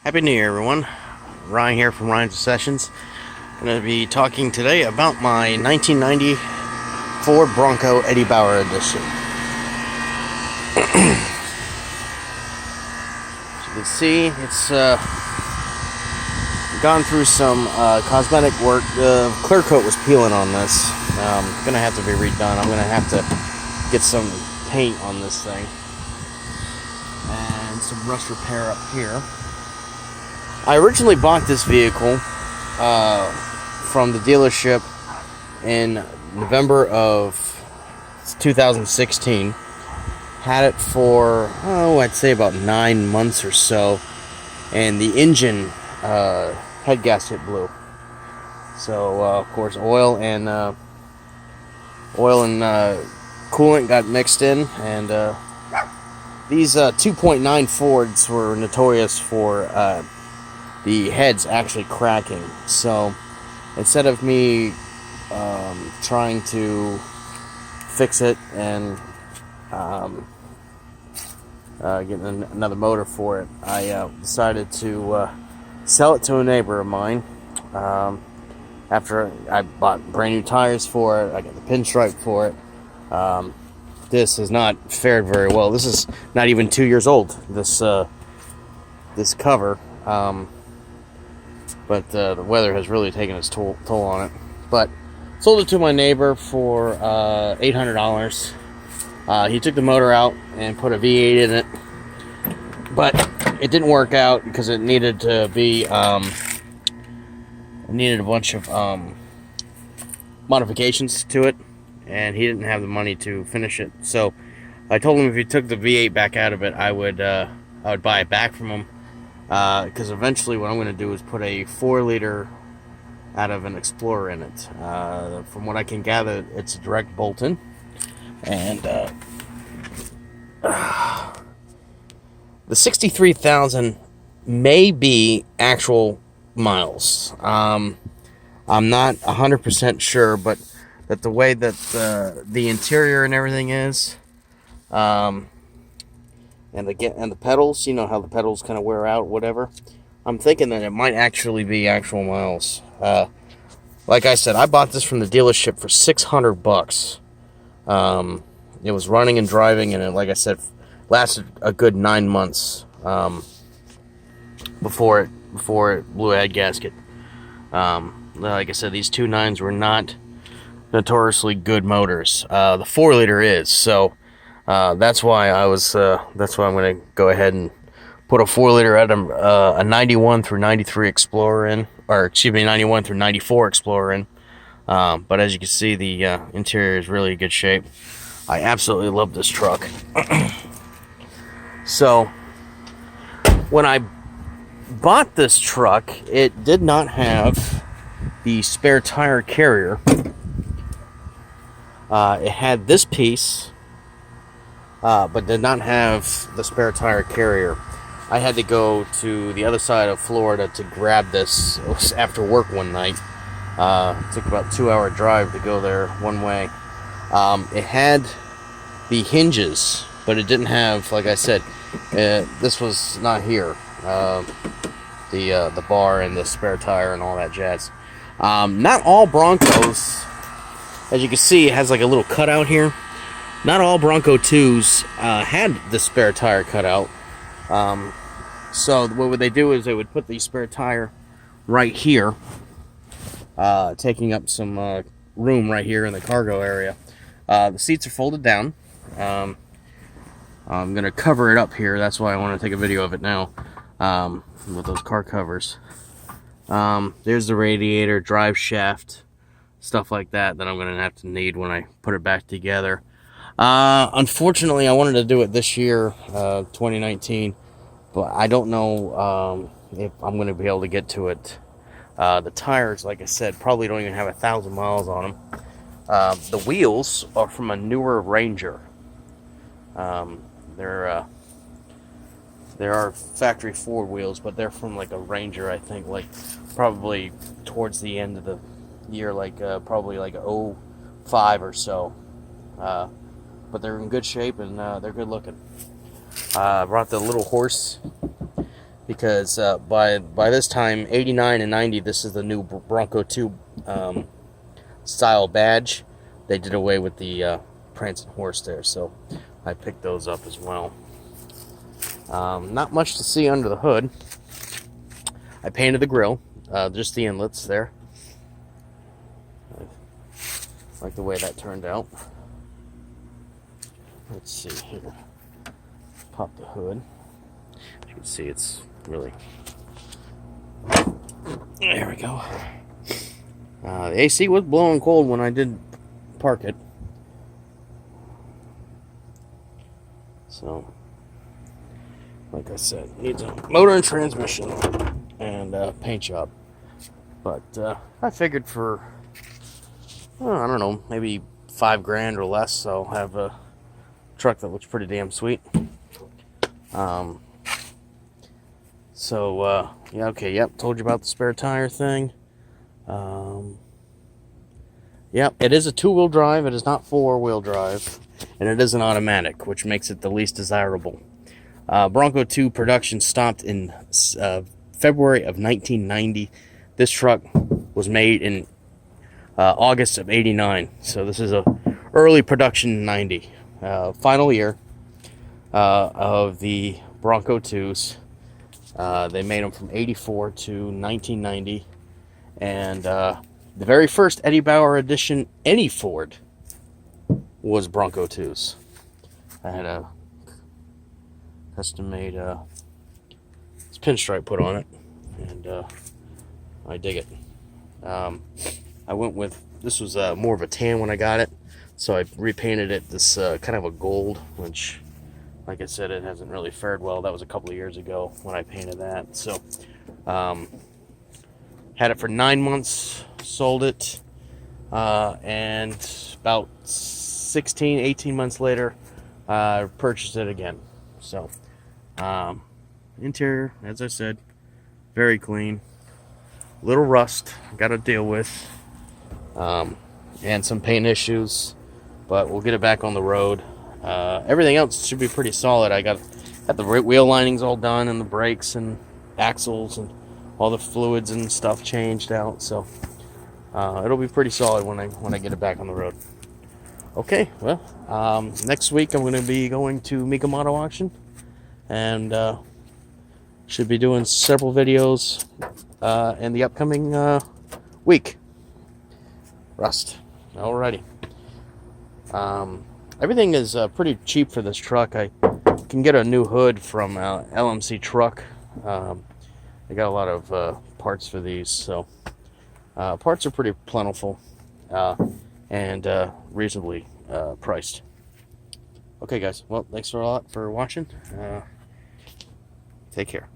Happy New Year, everyone. Ryan here from Ryan's Sessions. I'm going to be talking today about my 1994 Bronco Eddie Bauer edition. As you can see, it's gone through some cosmetic work. The clear coat was peeling on this. Going to have to be redone. I'm going to have to get some paint on this thing. And some rust repair up here. I originally bought this vehicle from the dealership in November of 2016. Had it for, I'd say about 9 months or so. And the engine head gasket blew. So, of course, oil and coolant got mixed in. And these 2.9 Fords were notorious for the head's actually cracking. So instead of me trying to fix it and getting another motor for it, I decided to sell it to a neighbor of mine. After I bought brand new tires for it, I got the pinstripe for it. This has not fared very well. This is not even 2 years old, this cover. But the weather has really taken its toll on it. But sold it to my neighbor for $800. He took the motor out and put a V8 in it, but it didn't work out because it needed to be it needed a bunch of modifications to it, and he didn't have the money to finish it. So I told him if he took the V8 back out of it, I would buy it back from him. Because eventually what I'm going to do is put a 4-liter out of an Explorer in it. From what I can gather, it's a direct bolt-in. And the 63,000 may be actual miles. I'm not 100% sure, but that the way that the interior and everything is, and the pedals, you know how the pedals kind of wear out, whatever. I'm thinking that it might actually be actual miles. Like I said, I bought this from the dealership for $600. It was running and driving, and it, like I said, lasted a good 9 months before it blew a head gasket. Like I said, these 2.9s were not notoriously good motors. The 4-liter is, so. That's why I'm going to go ahead and put a 4-liter out of a 91 through 93 Explorer in, or excuse me, 91 through 94 Explorer in. But as you can see, the interior is really in good shape. I absolutely love this truck. So when I bought this truck, it did not have the spare tire carrier. It had this piece, but did not have the spare tire carrier. I had to go to the other side of Florida to grab this. It was after work one night. It took about a 2-hour drive to go there one way. It had the hinges, but it didn't have, like I said, this was not here. The bar and the spare tire and all that jazz. Not all Broncos, as you can see, it has like a little cutout here. Not all Bronco IIs had the spare tire cut out. So what would they do is they would put the spare tire right here, taking up some room right here in the cargo area. The seats are folded down. I'm going to cover it up here. That's why I want to take a video of it now with those car covers. There's the radiator, drive shaft, stuff like that I'm going to have to need when I put it back together. Unfortunately, I wanted to do it this year, 2019, but I don't know if I'm going to be able to get to it. The tires, like I said, probably don't even have 1,000 miles on them. The wheels are from a newer Ranger. There are factory Ford wheels, but they're from like a Ranger, I think, like probably towards the end of the year, like probably like 05 or so. But they're in good shape and they're good looking. Brought the little horse because by this time, 89 and 90, this is the new Bronco II style badge. They did away with the prancing horse there, so I picked those up as well. Not much to see under the hood. I painted the grill, just the inlets there. I like the way that turned out. Let's see here. Pop the hood. As you can see, it's really... There we go. The AC was blowing cold when I did park it. So, like I said, needs a motor and transmission and paint job. But I figured for, I don't know, maybe $5,000 or less, so I'll have a truck that looks pretty damn sweet. Yeah, okay, yep, told you about the spare tire thing. Yep, it is a two-wheel drive. It is not four-wheel drive, and it is an automatic, which makes it the least desirable. Bronco II production stopped in February of 1990. This truck was made in August of 89, so this is a early production in 90. Final year of the Bronco IIs. They made them from 84 to 1990, and the very first Eddie Bauer edition any Ford was Bronco IIs. I had a custom-made pinstripe put on it, and I dig it. I went with, this was more of a tan when I got it, so I repainted it this kind of a gold, which, like I said, it hasn't really fared well. That was a couple of years ago when I painted that. So, had it for 9 months, sold it, and about 16, 18 months later, purchased it again. So, interior, as I said, very clean. Little rust, got to deal with, and some paint issues, but we'll get it back on the road. Everything else should be pretty solid. I got the wheel linings all done, and the brakes and axles and all the fluids and stuff changed out, so it'll be pretty solid when I get it back on the road. Okay, well, next week I'm going to be going to Mecum Auto Auction, and should be doing several videos in the upcoming week. Rust. Alrighty. Everything is pretty cheap for this truck. I can get a new hood from LMC Truck. They got a lot of parts for these, so parts are pretty plentiful and reasonably priced. Okay, guys. Well, thanks a lot for watching. Take care.